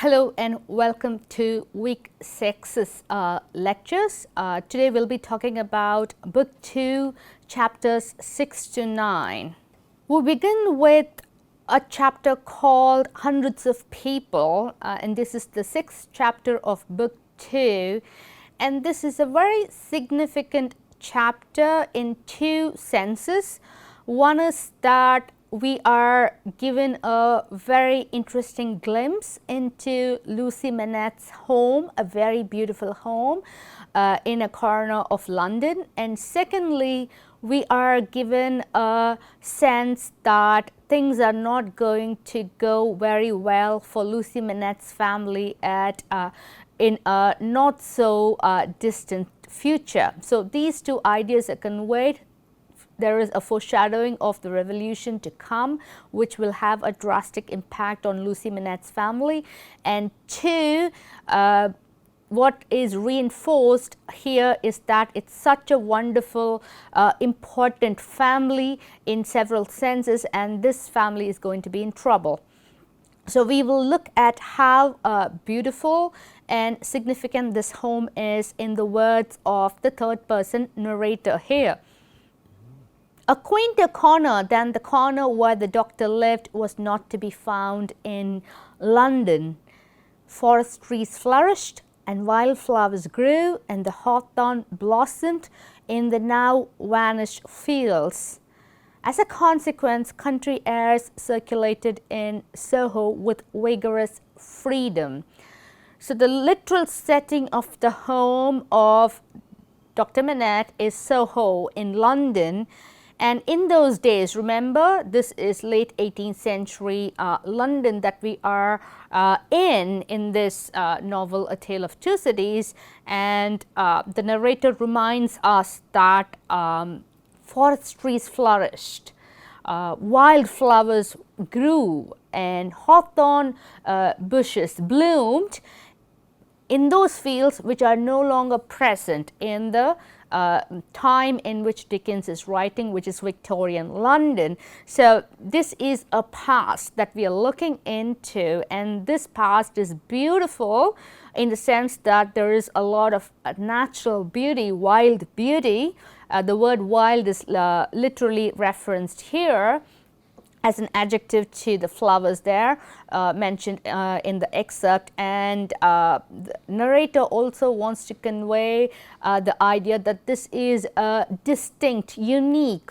Hello and welcome to week 6's lectures. Today we'll be talking about book 2, chapters 6 to 9. We'll begin with a chapter called Hundreds of People, and this is the 6th chapter of book 2, and this is a very significant chapter in two senses. One is that we are given a very interesting glimpse into Lucy Manette's home, a very beautiful home in a corner of London. And secondly, we are given a sense that things are not going to go very well for Lucy Manette's family in a not so distant future. So these two ideas are conveyed. There is a foreshadowing of the revolution to come, which will have a drastic impact on Lucy Manette's family. And two, what is reinforced here is that it's such a wonderful, important family in several senses, and this family is going to be in trouble. So we will look at how beautiful and significant this home is in the words of the third person narrator here. A quainter corner than the corner where the doctor lived was not to be found in London. Forest trees flourished and wildflowers grew and the hawthorn blossomed in the now vanished fields. As a consequence, country airs circulated in Soho with vigorous freedom. So the literal setting of the home of Dr. Manette is Soho in London. And in those days, remember, this is late 18th century London that we are in this novel, A Tale of Two Cities, and the narrator reminds us that forest trees flourished, wildflowers grew, and hawthorn bushes bloomed in those fields which are no longer present in the time in which Dickens is writing, which is Victorian London. So this is a past that we are looking into, and this past is beautiful in the sense that there is a lot of natural beauty, wild beauty. The word wild is literally referenced here as an adjective to the flowers there mentioned in the excerpt, and the narrator also wants to convey the idea that this is a distinct, unique,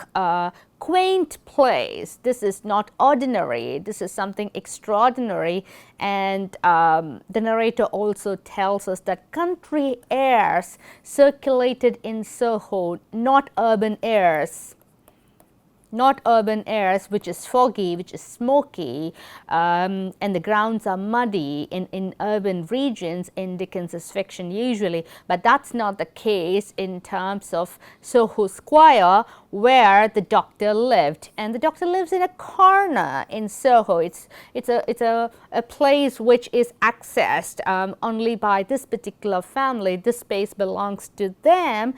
quaint place. This is not ordinary, this is something extraordinary, and the narrator also tells us that country airs circulated in Soho, not urban airs. Not urban airs, which is foggy, which is smoky, and the grounds are muddy in urban regions in Dickens's fiction usually, but that's not the case in terms of Soho Square, where the doctor lived. And the doctor lives in a corner in Soho. It's a place which is accessed only by this particular family. This space belongs to them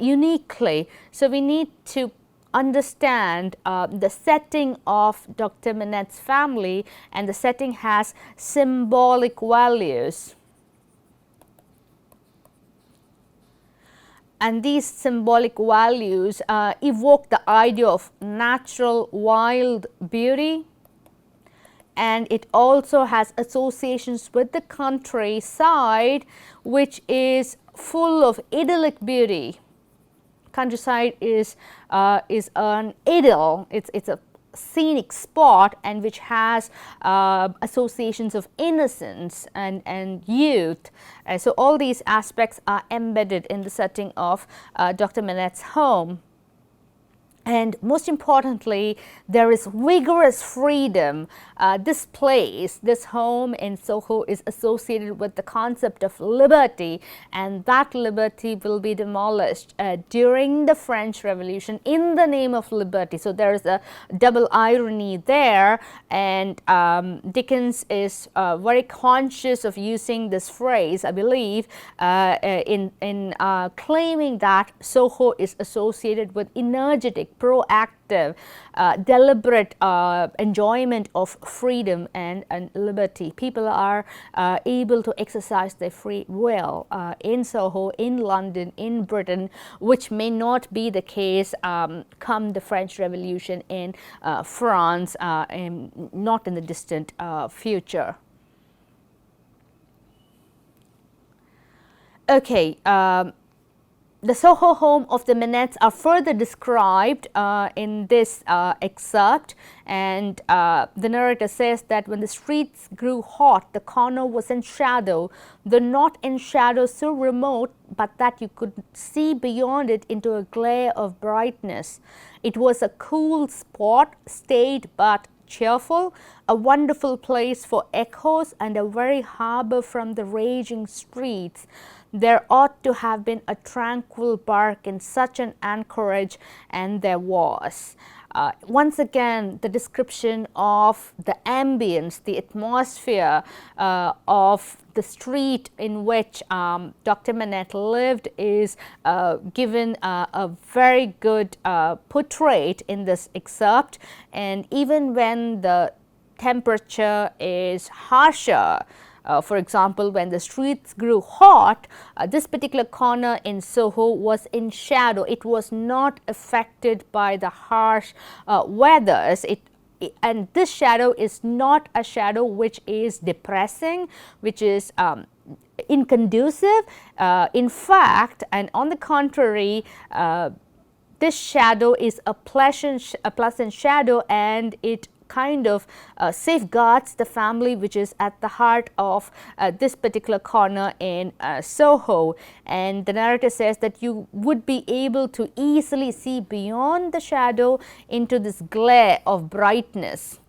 uniquely. So we need to understand the setting of Dr. Manette's family, and the setting has symbolic values. And these symbolic values evoke the idea of natural wild beauty, and it also has associations with the countryside, which is full of idyllic beauty. Countryside is an idyll, it's a scenic spot, and which has associations of innocence and youth. So all these aspects are embedded in the setting of Dr. Manette's home. And most importantly, there is vigorous freedom. This place, this home in Soho, is associated with the concept of liberty, and that liberty will be demolished during the French Revolution in the name of liberty. So there is a double irony there, and Dickens is very conscious of using this phrase, I believe, in claiming that Soho is associated with energetic, proactive, deliberate enjoyment of freedom and liberty. People are able to exercise their free will in Soho, in London, in Britain, which may not be the case come the French Revolution in France, not in the distant future. Okay, the Soho home of the Manettes are further described in this excerpt, and the narrator says that when the streets grew hot, the corner was in shadow, though not in shadow so remote but that you could see beyond it into a glare of brightness. It was a cool spot, staid but cheerful, a wonderful place for echoes and a very harbour from the raging streets. There ought to have been a tranquil bark in such an anchorage, and there was. Once again, the description of the ambience, the atmosphere of the street in which Dr. Manette lived is given a very good portrait in this excerpt. And even when the temperature is harsher, for example, when the streets grew hot, this particular corner in Soho was in shadow. It was not affected by the harsh weathers. And this shadow is not a shadow which is depressing, which is inconducive. In fact, and on the contrary, this shadow is a pleasant shadow, and it kind of safeguards the family which is at the heart of this particular corner in Soho. And the narrator says that you would be able to easily see beyond the shadow into this glare of brightness.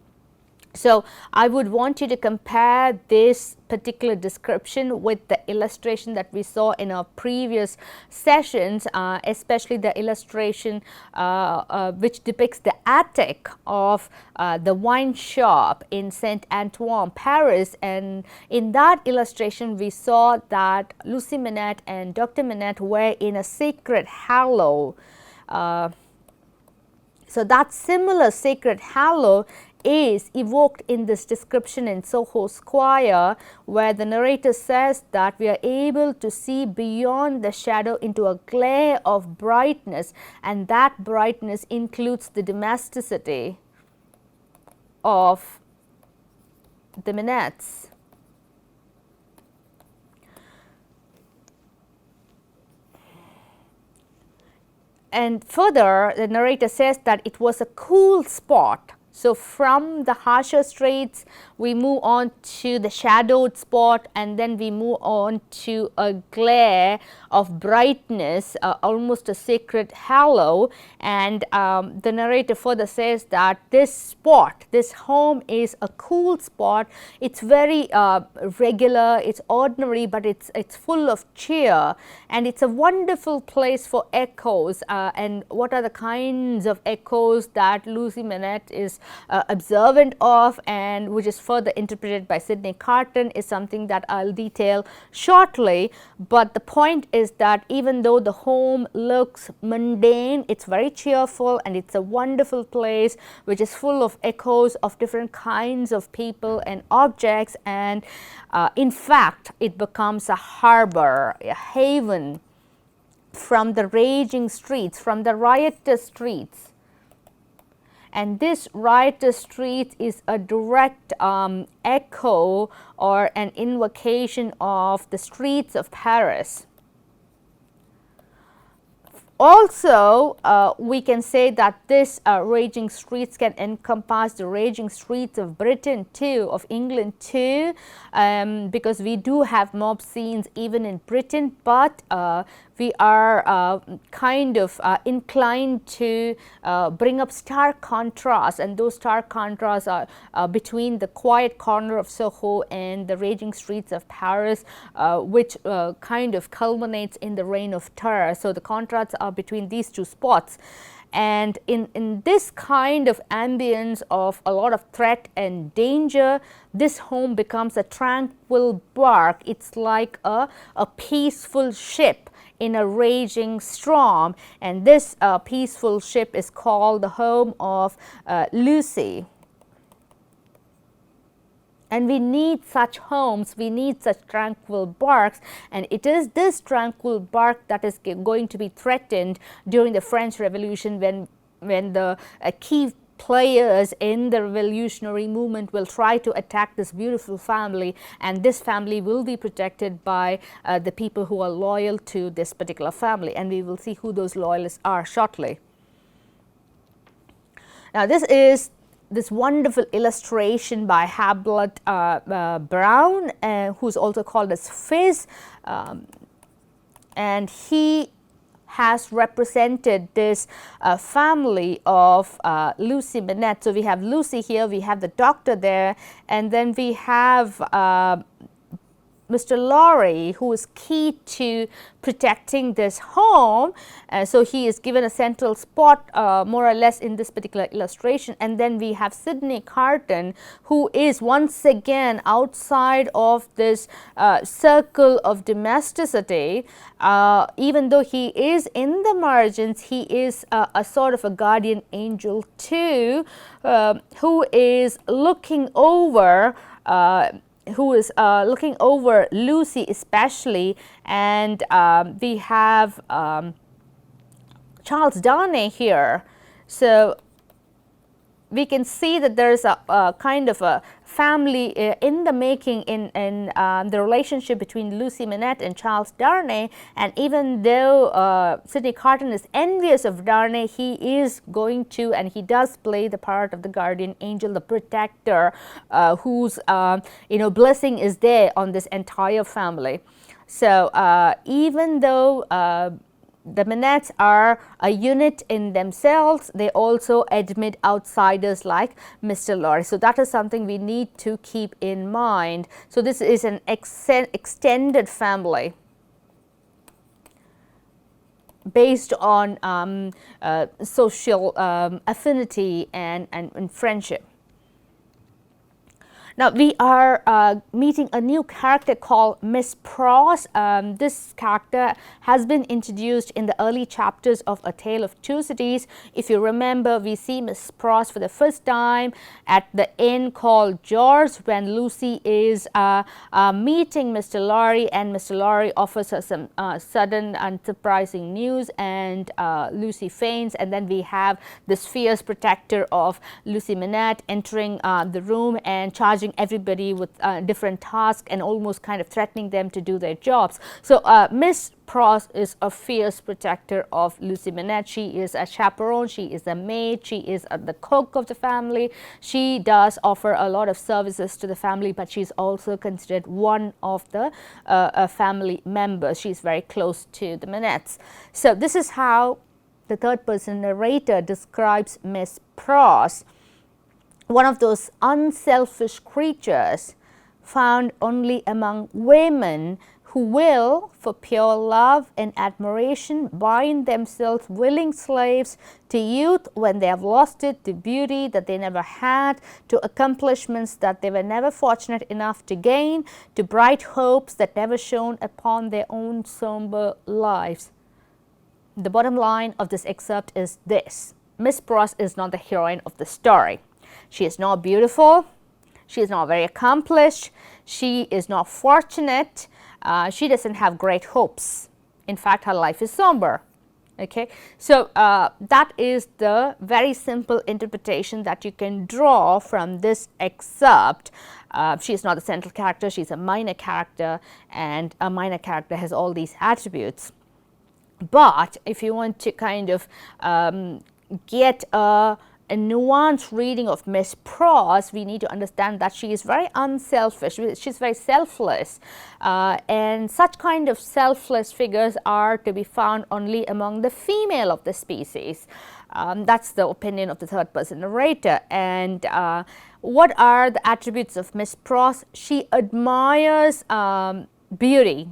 So, I would want you to compare this particular description with the illustration that we saw in our previous sessions, especially the illustration which depicts the attic of the wine shop in Saint Antoine, Paris. And in that illustration, we saw that Lucy Manette and Dr. Manette were in a sacred hallow. So, that similar sacred hallow is evoked in this description in Soho Square, where the narrator says that we are able to see beyond the shadow into a glare of brightness, and that brightness includes the domesticity of the Manettes. And further, the narrator says that it was a cool spot. So, from the harsher streets, we move on to the shadowed spot, and then we move on to a glare of brightness, almost a sacred hallow. And the narrator further says that this spot, this home is a cool spot. It's very regular, it's ordinary, but it's full of cheer, and it's a wonderful place for echoes. And what are the kinds of echoes that Lucy Manette is observant of, and which is further interpreted by Sidney Carton, is something that I'll detail shortly. But the point is that even though the home looks mundane, it's very cheerful, and it's a wonderful place which is full of echoes of different kinds of people and objects. And in fact, it becomes a harbor, a haven from the raging streets, from the riotous streets. And this riotous street is a direct echo or an invocation of the streets of Paris. Also, we can say that this raging streets can encompass the raging streets of Britain too, of England too, because we do have mob scenes even in Britain, but we are kind of inclined to bring up stark contrasts, and those stark contrasts are between the quiet corner of Soho and the raging streets of Paris, which kind of culminates in the Reign of Terror. So, the contrasts are between these two spots. And in this kind of ambience of a lot of threat and danger, this home becomes a tranquil bark. It's like a peaceful ship in a raging storm, and this peaceful ship is called the home of Lucy. And we need such homes, we need such tranquil barks, and it is this tranquil bark that is going to be threatened during the French Revolution, when the key players in the revolutionary movement will try to attack this beautiful family, and this family will be protected by the people who are loyal to this particular family, and we will see who those loyalists are shortly. Now, this is this wonderful illustration by Hablot Brown, who's also called as Fizz, and he has represented this family of Lucy Manette. So we have Lucy here, we have the doctor there, and then we have Mr. Lorry, who is key to protecting this home. So he is given a central spot more or less in this particular illustration. And then we have Sydney Carton, who is once again outside of this circle of domesticity. Even though he is in the margins, he is a sort of a guardian angel too, who is looking over Lucy especially, and we have Charles Darnay here. So we can see that there is a kind of a family in the making in the relationship between Lucy Manette and Charles Darnay. And even though Sydney Carton is envious of Darnay, he is going to, and he does play the part of the guardian angel, the protector, whose blessing is there on this entire family. So even though the Manettes are a unit in themselves, they also admit outsiders like Mr. Lorry. So that is something we need to keep in mind. So this is an extended family based on social affinity and friendship. Now, we are meeting a new character called Miss Pross. This character has been introduced in the early chapters of A Tale of Two Cities. If you remember, we see Miss Pross for the first time at the inn called George, when Lucy is meeting Mr. Lorry, and Mr. Lorry offers her some sudden and surprising news, and Lucy faints. And then we have this fierce protector of Lucy Manette entering the room and charging everybody with different tasks and almost kind of threatening them to do their jobs. So Miss Pross is a fierce protector of Lucy Manette. She is a chaperone, she is a maid, she is the cook of the family. She does offer a lot of services to the family, but she's also considered one of the family members. She's very close to the Manettes. So this is how the third person narrator describes Miss Pross: one of those unselfish creatures found only among women, who will, for pure love and admiration, bind themselves willing slaves to youth when they have lost it, to beauty that they never had, to accomplishments that they were never fortunate enough to gain, to bright hopes that never shone upon their own somber lives. The bottom line of this excerpt is this: Miss Pross is not the heroine of the story. She is not beautiful, she is not very accomplished, she is not fortunate, she doesn't have great hopes. In fact, her life is somber. Okay, so that is the very simple interpretation that you can draw from this excerpt. She is not the central character, she is a minor character, and a minor character has all these attributes. But if you want to kind of get a nuanced reading of Miss Pross, we need to understand that she is very unselfish, she's very selfless, and such kind of selfless figures are to be found only among the female of the species. That's the opinion of the third person narrator. And what are the attributes of Miss Pross? She admires beauty,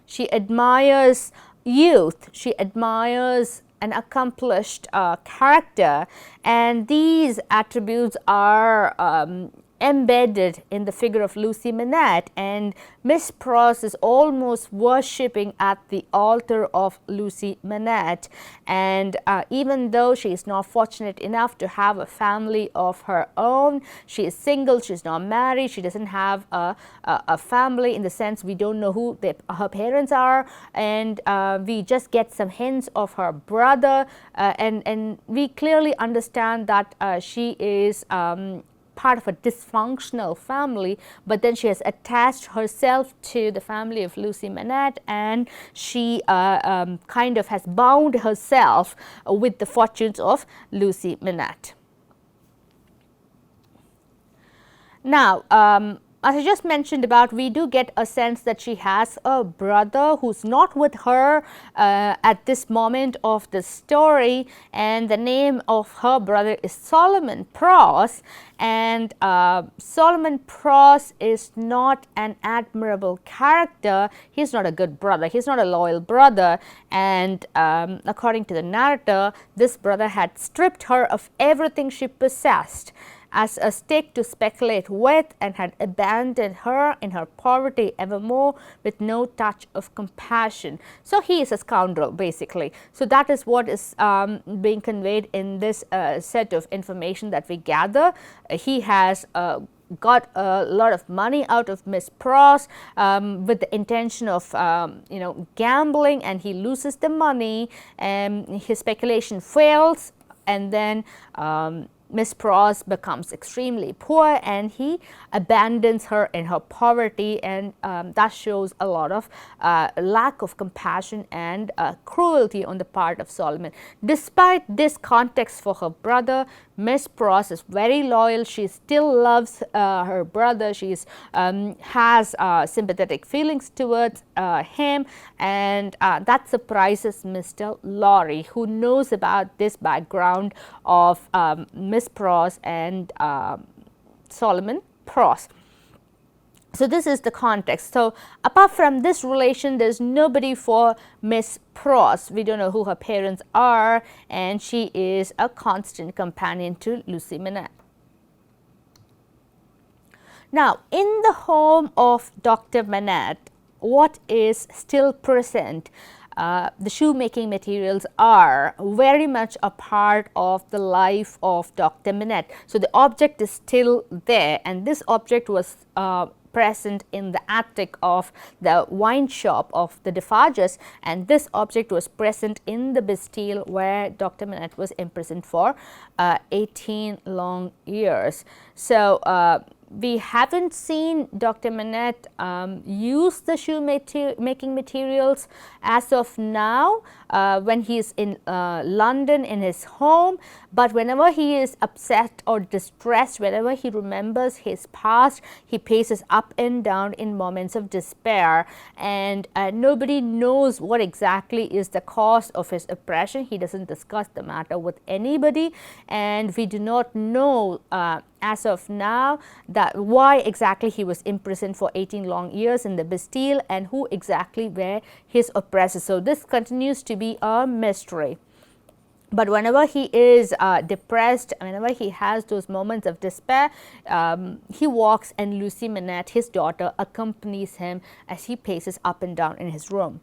she admires youth, she admires an accomplished character, and these attributes are embedded in the figure of Lucy Manette, and Miss Pross is almost worshipping at the altar of Lucy Manette. And even though she is not fortunate enough to have a family of her own, she is single, she is not married, she doesn't have a family in the sense we don't know who her parents are, and we just get some hints of her brother, and we clearly understand that she is part of a dysfunctional family, but then she has attached herself to the family of Lucy Manette, and she kind of has bound herself with the fortunes of Lucy Manette. Now, as I just mentioned about, we do get a sense that she has a brother who's not with her at this moment of the story, and the name of her brother is Solomon Pross. And Solomon Pross is not an admirable character. He's not a good brother, he's not a loyal brother, and according to the narrator, this brother had stripped her of everything she possessed as a stake to speculate with, and had abandoned her in her poverty evermore with no touch of compassion. So he is a scoundrel basically. So that is what is being conveyed in this set of information that we gather. He has got a lot of money out of Miss Pross with the intention of gambling, and he loses the money, and his speculation fails, and then Miss Pross becomes extremely poor, and he abandons her in her poverty, and that shows a lot of lack of compassion and cruelty on the part of Solomon. Despite this context for her brother, Miss Pross is very loyal. She still loves her brother. She has sympathetic feelings towards him, and that surprises Mr. Lorry, who knows about this background of Miss Pross and Solomon Pross. So this is the context. So apart from this relation, there's nobody for Miss Pross. We don't know who her parents are, and she is a constant companion to Lucy Manette. Now, in the home of Dr. Manette, what is still present? The shoemaking materials are very much a part of the life of Dr. Manette. So the object is still there, and this object was present in the attic of the wine shop of the Defarges, and this object was present in the Bastille where Dr. Manette was imprisoned for 18 long years. So we haven't seen Dr. Manette use the shoemaking materials as of now when he is in London in his home, but whenever he is upset or distressed, whenever he remembers his past, he paces up and down in moments of despair, and nobody knows what exactly is the cause of his oppression. He doesn't discuss the matter with anybody, and we do not know as of now that why exactly he was imprisoned for 18 long years in the Bastille, and who exactly were his oppressors. So this continues to be a mystery. But whenever he is depressed, whenever he has those moments of despair, he walks, and Lucy Manette, his daughter, accompanies him as he paces up and down in his room.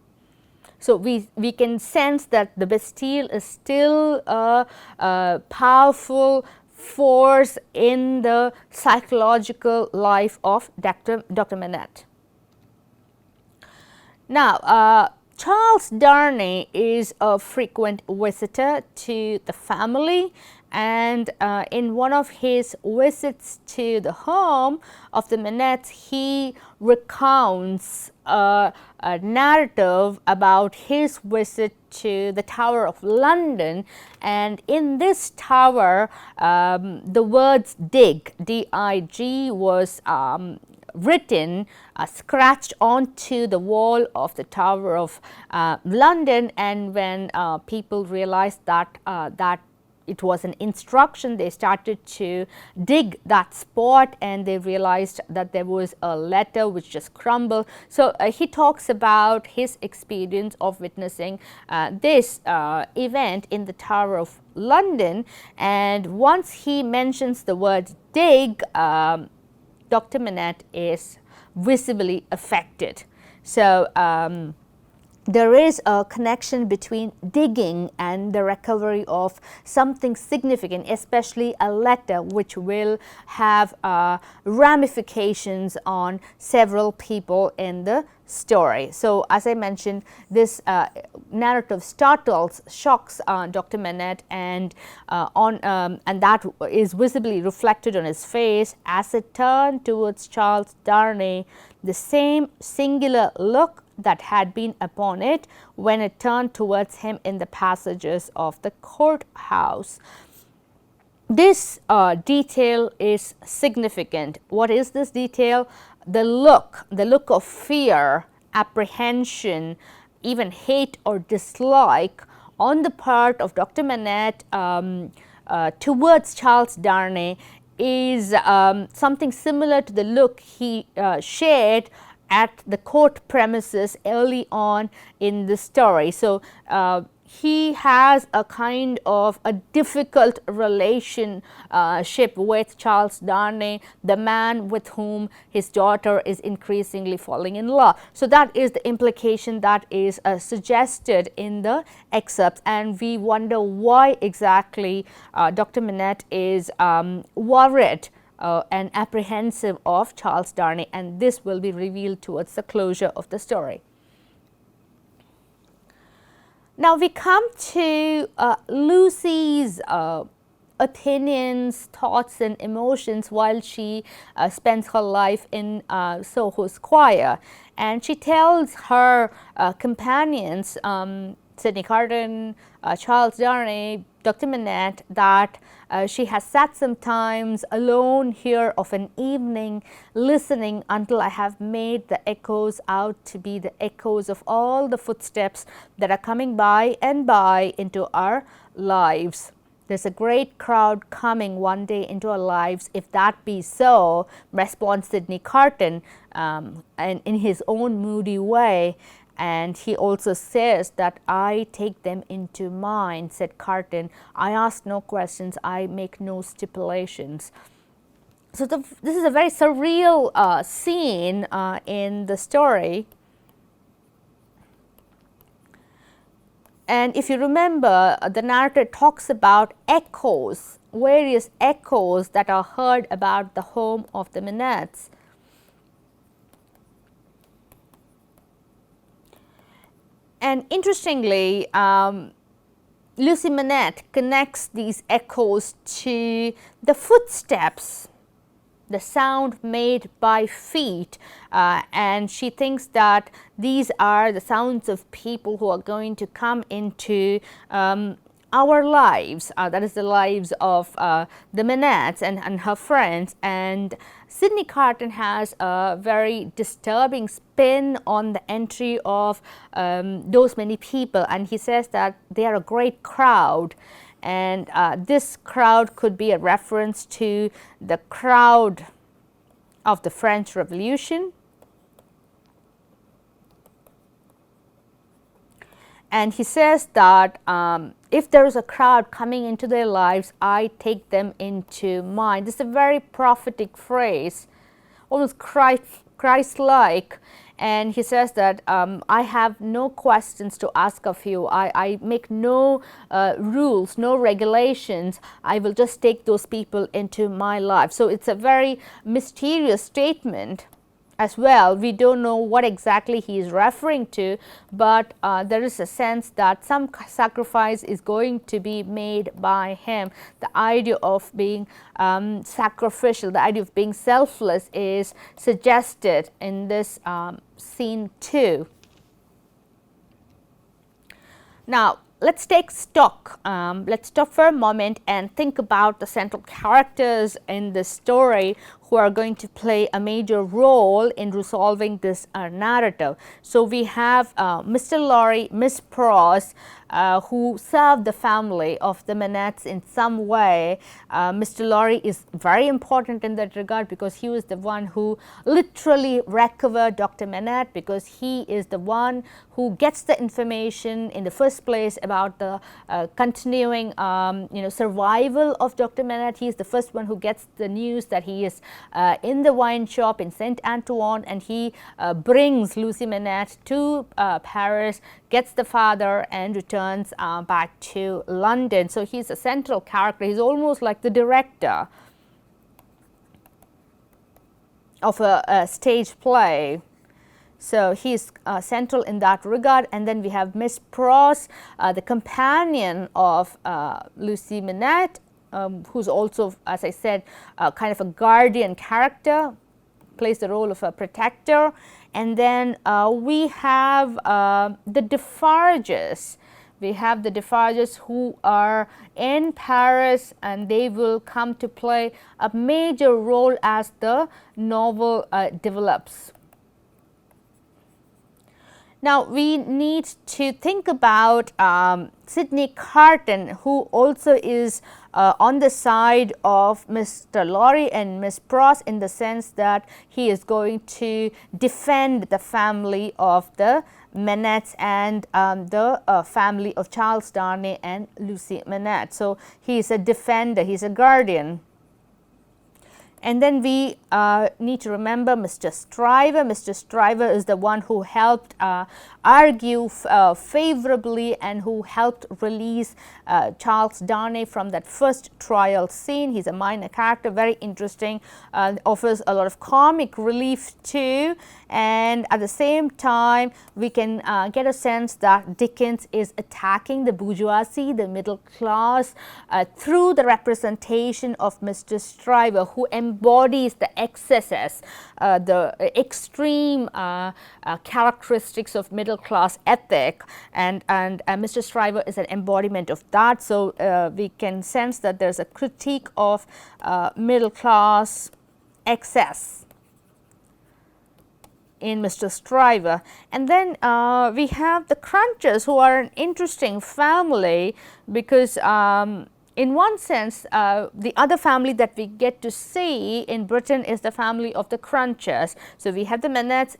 So we can sense that the Bastille is still a powerful force in the psychological life of Dr. Manette. Now, Charles Darnay is a frequent visitor to the family, and in one of his visits to the home of the Manettes, he recounts a narrative about his visit to the Tower of London, and in this tower the words dig, D-I-G, was written, scratched onto the wall of the Tower of London, and when people realized that it was an instruction, they started to dig that spot, and they realized that there was a letter which just crumbled. So he talks about his experience of witnessing this event in the Tower of London, and once he mentions the word dig, Dr. Manette is visibly affected. So there is a connection between digging and the recovery of something significant, especially a letter which will have ramifications on several people in the story. So as I mentioned, this narrative startles, shocks Dr. Manette, and that is visibly reflected on his face as it turned towards Charles Darnay, the same singular look that had been upon it when it turned towards him in the passages of the courthouse. This detail is significant. What is this detail? The look of fear, apprehension, even hate or dislike on the part of Dr. Manette towards Charles Darnay is something similar to the look he shared at the court premises early on in the story. So he has a kind of a difficult relationship with Charles Darnay, the man with whom his daughter is increasingly falling in love. So that is the implication that is suggested in the excerpts, and we wonder why exactly Dr. Manette is worried and apprehensive of Charles Darnay, and this will be revealed towards the closure of the story. Now we come to Lucy's opinions, thoughts and emotions while she spends her life in Soho Square, and she tells her companions, Sydney Carton, Charles Darnay, Dr. Manette, that she has sat sometimes alone here of an evening listening until I have made the echoes out to be the echoes of all the footsteps that are coming by and by into our lives. There's a great crowd coming one day into our lives. If that be so, responds Sydney Carton, and in his own moody way. And he also says that I take them into mine, said Carton. I ask no questions, I make no stipulations. So this is a very surreal scene in the story. And if you remember, the narrator talks about echoes, various echoes that are heard about the home of the Manettes. And interestingly, Lucy Manette connects these echoes to the footsteps, the sound made by feet, and she thinks that these are the sounds of people who are going to come into our lives, that is the lives of the Manettes and her friends. And Sydney Carton has a very disturbing spin on the entry of those many people, and he says that they are a great crowd, and this crowd could be a reference to the crowd of the French Revolution. And he says that if there is a crowd coming into their lives, I take them into mine. This is a very prophetic phrase, almost Christ-like. And he says that I have no questions to ask of you. I make no rules, no regulations. I will just take those people into my life. So it's a very mysterious statement as well. We don't know what exactly he is referring to, but there is a sense that some sacrifice is going to be made by him. The idea of being sacrificial, the idea of being selfless is suggested in this scene too. Now let's take stock. Let's stop for a moment and think about the central characters in this story who are going to play a major role in resolving this narrative. So we have Mr. Lorry, Miss Pross, who serve the family of the Manettes in some way. Mr. Lorry is very important in that regard because he was the one who literally recovered Dr. Manette, because he is the one who gets the information in the first place about the continuing survival of Dr. Manette. He is the first one who gets the news that he is in the wine shop in Saint Antoine, and he brings Lucy Manette to Paris, gets the father, and returns back to London. So he's a central character. He's almost like the director of a stage play. So he's central in that regard. And then we have Miss Pross, the companion of Lucy Manette, who's also, as I said, kind of a guardian character, plays the role of a protector. And then we have the Defarges. We have the Defarges who are in Paris, and they will come to play a major role as the novel develops. Now, we need to think about Sidney Carton, who also is on the side of Mr. Lorry and Miss Pross, in the sense that he is going to defend the family of the Manettes and the family of Charles Darnay and Lucy Manette. So, he is a defender, he is a guardian. And then we need to remember Mr. Stryver. Mr. Stryver is the one who helped argue favorably and who helped release Charles Darnay from that first trial scene. He's a minor character, very interesting, offers a lot of comic relief too. And at the same time, we can get a sense that Dickens is attacking the bourgeoisie, the middle class, through the representation of Mr. Stryver, who embodies the excesses, the extreme characteristics of middle class ethic, and Mr. Stryver is an embodiment of that. So we can sense that there's a critique of middle class excess in Mr. Stryver. And then we have the Crunchers, who are an interesting family, because in one sense, the other family that we get to see in Britain is the family of the Crunchers. So we have the Manettes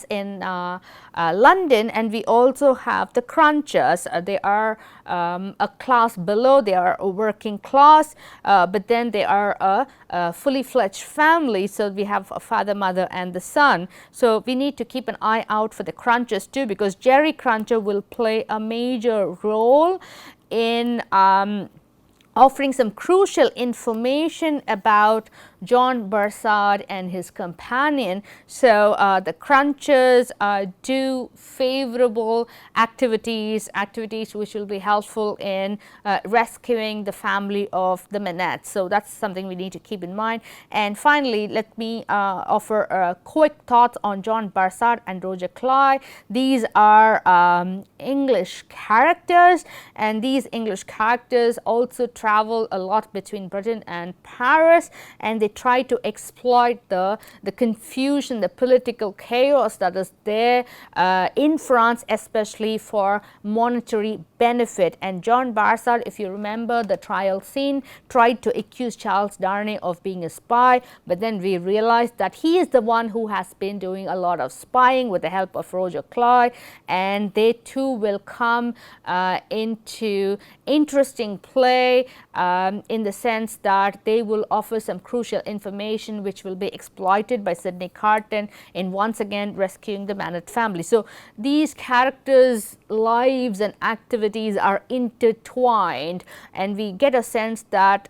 in London, and we also have the Crunchers. They are a class below, they are a working class, but then they are a fully fledged family. So we have a father, mother, and the son. So we need to keep an eye out for the Crunchers too, because Jerry Cruncher will play a major role in offering some crucial information about John Barsad and his companion. So the Crunchers do favorable activities which will be helpful in rescuing the family of the Manettes. So that's something we need to keep in mind. And finally, let me offer a quick thoughts on John Barsad and Roger Cloy. These are English characters, and these English characters also travel a lot between Britain and Paris, and they try to exploit the confusion, the political chaos that is there in France, especially for monetary benefit. And John Barsad, if you remember the trial scene, tried to accuse Charles Darnay of being a spy, but then we realized that he is the one who has been doing a lot of spying with the help of Roger Cloy, and they too will come into interesting play in the sense that they will offer some crucial information which will be exploited by Sidney Carton in once again rescuing the Manette family. So these characters' lives and activities are intertwined, and we get a sense that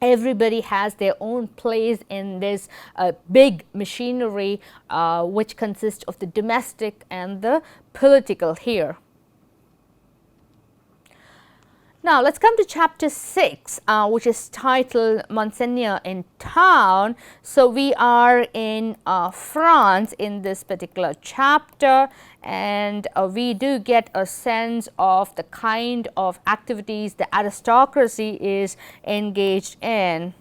everybody has their own place in this big machinery which consists of the domestic and the political here. Now, let's come to chapter 6, which is titled Monseigneur in Town. So, we are in France in this particular chapter, and we do get a sense of the kind of activities the aristocracy is engaged in.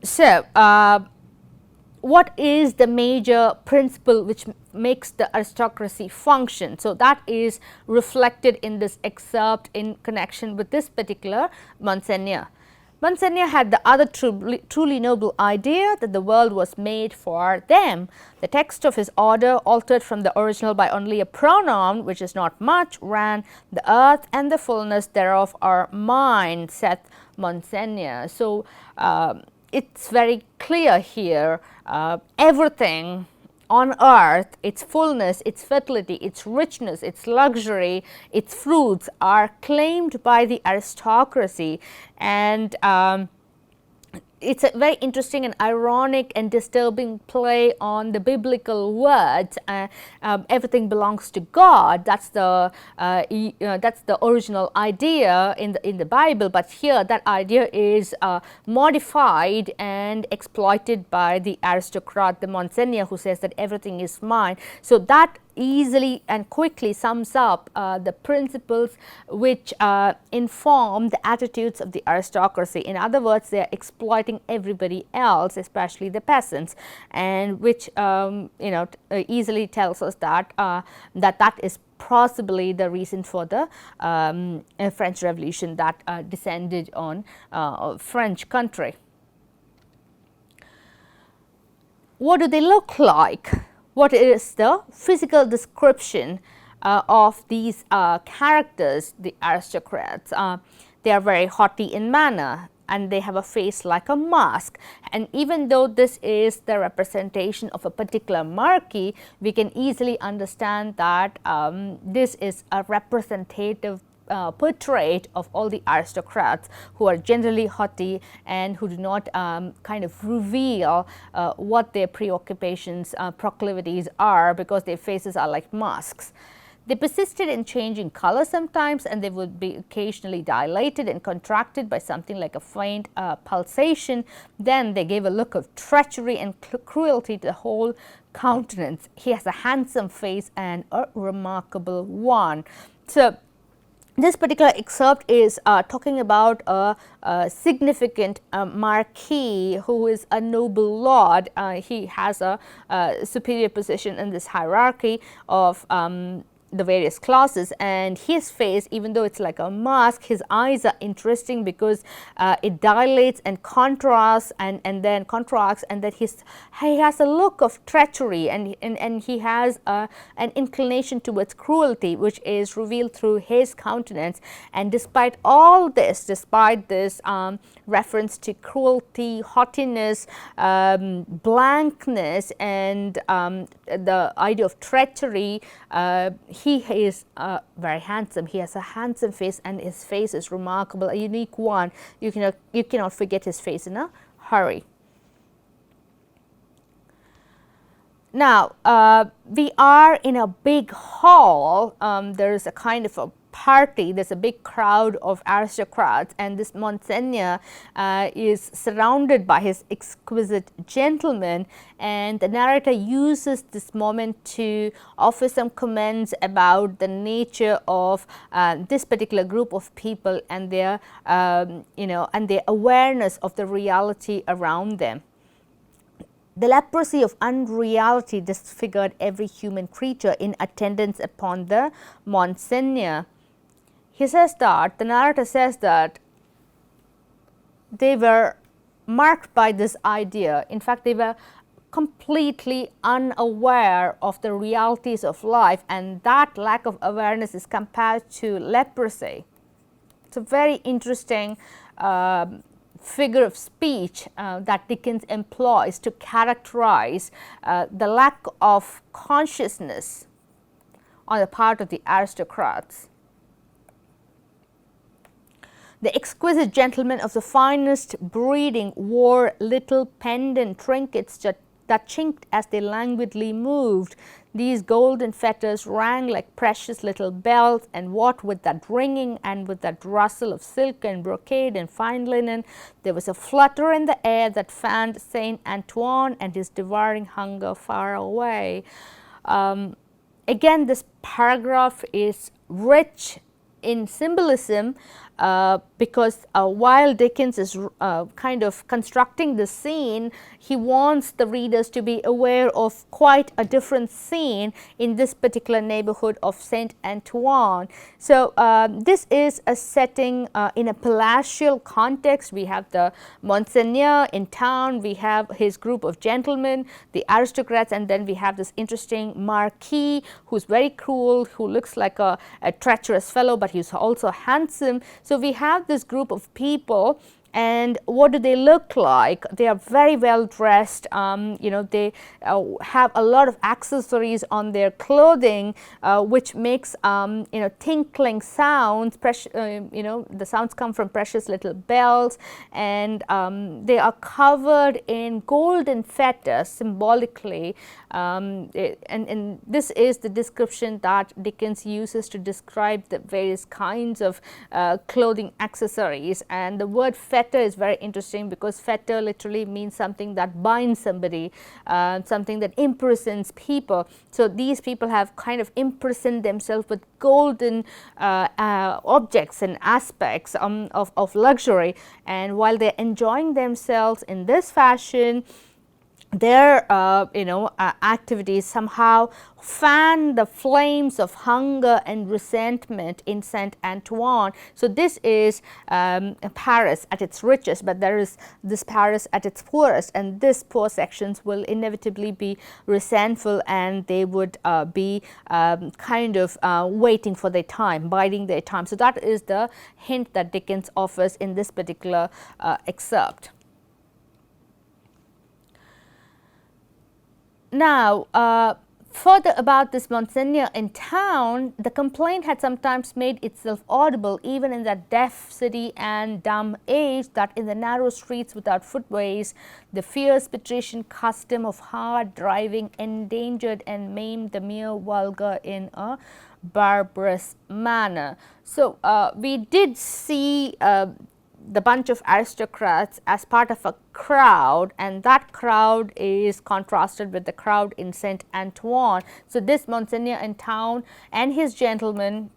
So, what is the major principle which makes the aristocracy function? So that is reflected in this excerpt in connection with this particular Monseigneur. Monseigneur had the other truly noble idea that the world was made for them. The text of his order, altered from the original by only a pronoun, which is not much, ran, "The earth and the fullness thereof are mine," saith Monseigneur. So, it's very clear here, everything on earth, its fullness, its fertility, its richness, its luxury, its fruits are claimed by the aristocracy, and it's a very interesting and ironic and disturbing play on the biblical words. Everything belongs to God. That's the original idea in the Bible. But here, that idea is modified and exploited by the aristocrat, the Monseigneur, who says that everything is mine. So that easily and quickly sums up the principles which inform the attitudes of the aristocracy. In other words, they are exploiting everybody else, especially the peasants, and which easily tells us that that is possibly the reason for the French Revolution that descended on French country. What do they look like? What is the physical description of these characters, the aristocrats? They are very haughty in manner, and they have a face like a mask. And even though this is the representation of a particular marquis, we can easily understand that this is a representative portrait of all the aristocrats, who are generally haughty and who do not kind of reveal what their preoccupations, proclivities are, because their faces are like masks. They persisted in changing color sometimes, and they would be occasionally dilated and contracted by something like a faint pulsation. Then they gave a look of treachery and cruelty to the whole countenance. He has a handsome face and a remarkable one. So, this particular excerpt is talking about a significant marquis who is a noble lord. He has a superior position in this hierarchy of the various classes, and his face, even though it's like a mask, his eyes are interesting because it dilates and contrasts and then contracts, and that he has a look of treachery, and he has an inclination towards cruelty, which is revealed through his countenance. And despite all this, despite this reference to cruelty, haughtiness, blankness, and the idea of treachery, he is very handsome. He has a handsome face, and his face is remarkable, a unique one. You cannot forget his face in a hurry. Now, we are in a big hall. There is a kind of a party. There's a big crowd of aristocrats, and this Monseigneur is surrounded by his exquisite gentlemen, and the narrator uses this moment to offer some comments about the nature of this particular group of people and their and their awareness of the reality around them. The leprosy of unreality disfigured every human creature in attendance upon the Monseigneur. He says that, the narrator says that they were marked by this idea. In fact, they were completely unaware of the realities of life, and that lack of awareness is compared to leprosy. It's a very interesting figure of speech that Dickens employs to characterize the lack of consciousness on the part of the aristocrats. The exquisite gentlemen of the finest breeding wore little pendant trinkets that chinked as they languidly moved. These golden fetters rang like precious little bells, and what with that ringing and with that rustle of silk and brocade and fine linen, there was a flutter in the air that fanned Saint Antoine and his devouring hunger far away. Again, this paragraph is rich in symbolism, because while Dickens is kind of constructing the scene, he wants the readers to be aware of quite a different scene in this particular neighborhood of Saint Antoine. So this is a setting in a palatial context. We have the Monseigneur in town, we have his group of gentlemen, the aristocrats, and then we have this interesting Marquis who's very cruel, who looks like a treacherous fellow, but he's also handsome. So we have this group of people, and what do they look like? They are very well dressed. You know, they have a lot of accessories on their clothing, which makes you know, tinkling sounds. You know, the sounds come from precious little bells, and they are covered in golden fetters symbolically. And this is the description that Dickens uses to describe the various kinds of clothing accessories. And the word fetter is very interesting, because fetter literally means something that binds somebody, something that imprisons people. So these people have kind of imprisoned themselves with golden objects and aspects of luxury, and while they're enjoying themselves in this fashion, their you know, activities somehow fan the flames of hunger and resentment in Saint Antoine. So this is Paris at its richest, but there is this Paris at its poorest, and these poor sections will inevitably be resentful, and they would be kind of waiting for their time, biding their time. So that is the hint that Dickens offers in this particular excerpt. Now, further about this Monseigneur in town, the complaint had sometimes made itself audible even in that deaf city and dumb age, that in the narrow streets without footways, the fierce patrician custom of hard driving endangered and maimed the mere vulgar in a barbarous manner. So we did see the bunch of aristocrats as part of a crowd, and that crowd is contrasted with the crowd in Saint Antoine. So this Monseigneur in town and his gentlemen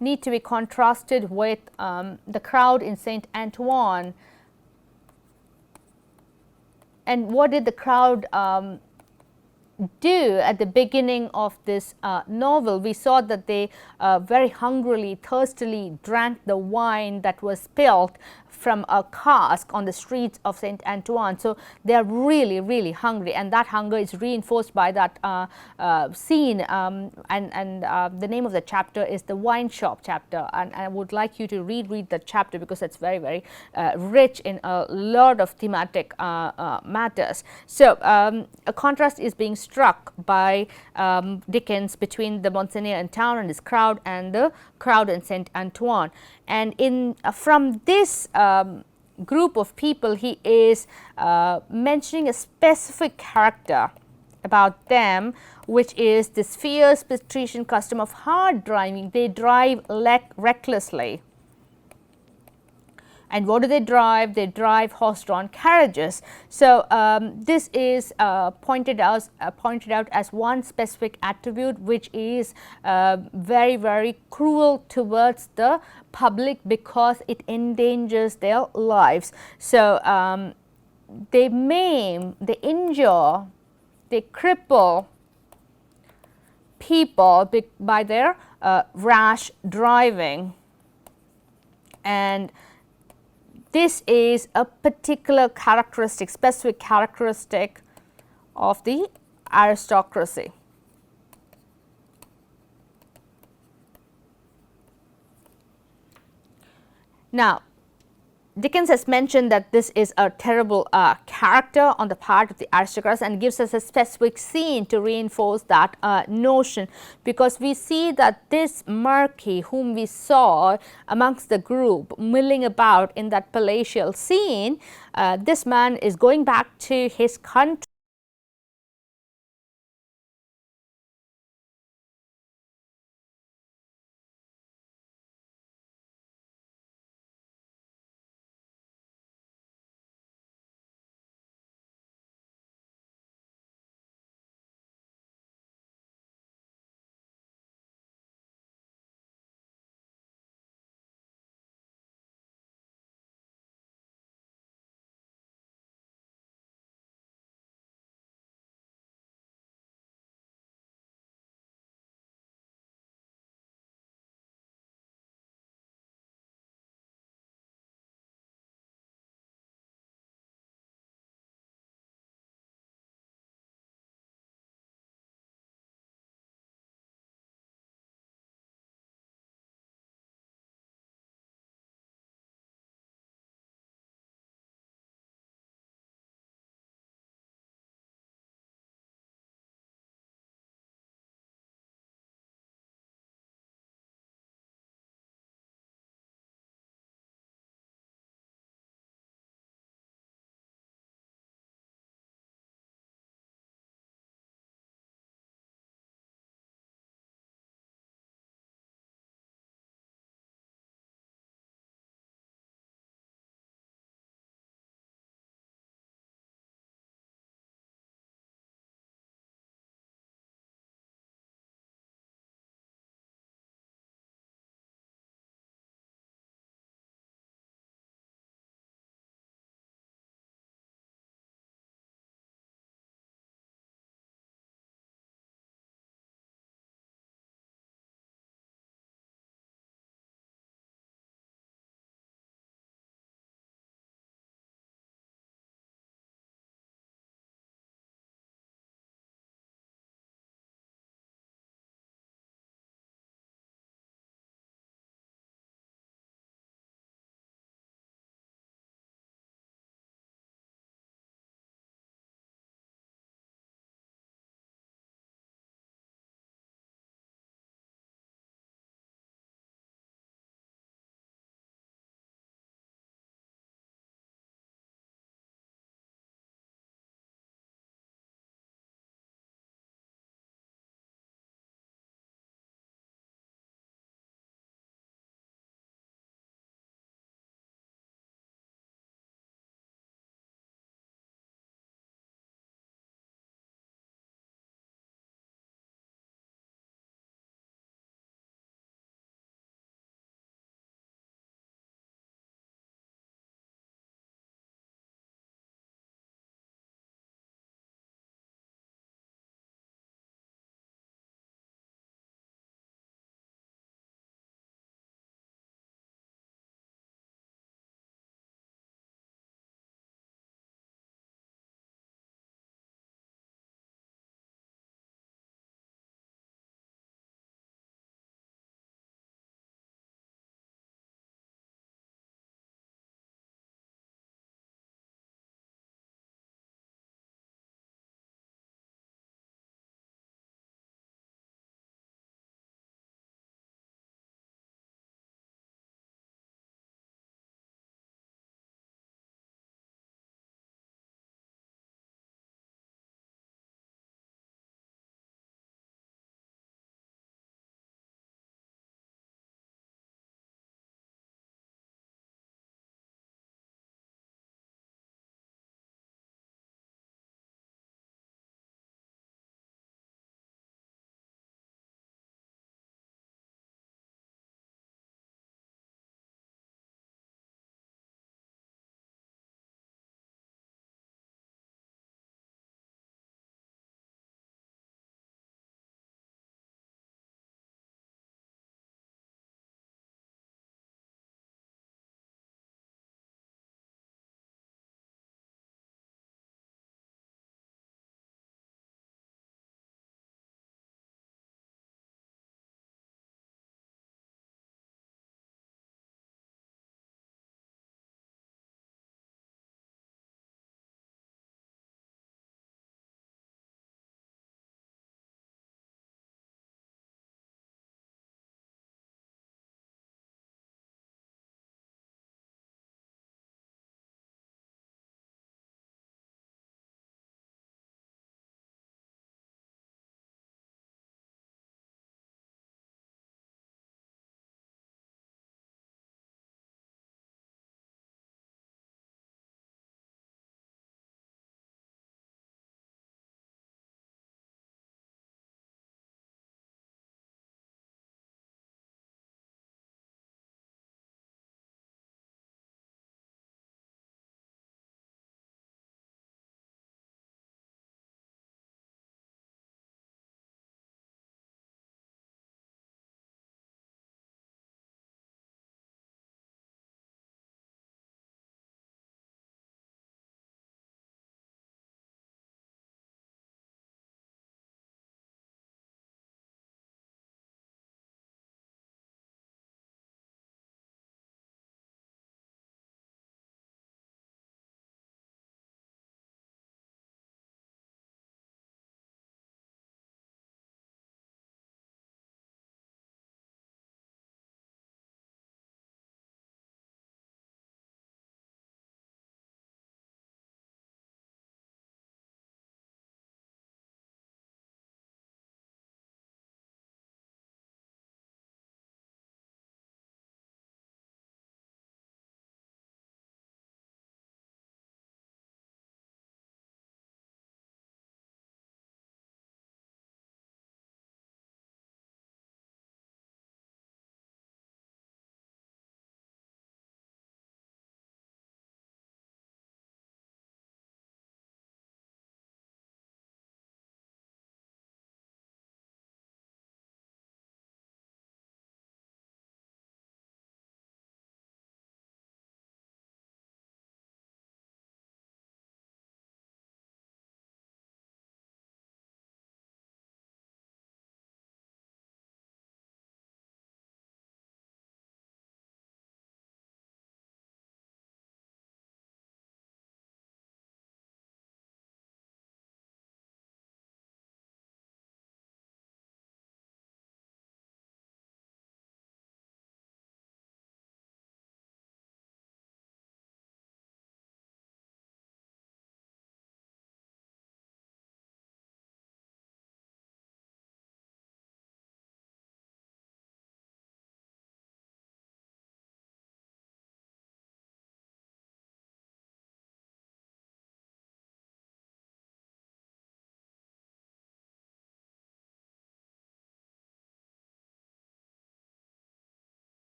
need to be contrasted with the crowd in Saint Antoine. And what did the crowd do at the beginning of this novel? We saw that they very hungrily, thirstily drank the wine that was spilled from a cask on the streets of Saint Antoine. So they are really, really hungry, and that hunger is reinforced by that scene. And the name of the chapter is the wine shop chapter, and I would like you to read that chapter, because it's very, very rich in a lot of thematic matters. So a contrast is being struck by Dickens between the Monseigneur in town and his crowd and the crowd in Saint Antoine. And in from this group of people, he is mentioning a specific character about them, which is this fierce patrician custom of hard driving. They drive recklessly. And what do they drive? They drive horse-drawn carriages. So this is pointed out as one specific attribute, which is very, very cruel towards the public, because it endangers their lives. So they maim, they injure, they cripple people by their rash driving. And this is a particular characteristic, specific characteristic of the aristocracy. Now, Dickens has mentioned that this is a terrible character on the part of the aristocrats, and gives us a specific scene to reinforce that notion, because we see that this Marquis, whom we saw amongst the group milling about in that palatial scene, this man is going back to his country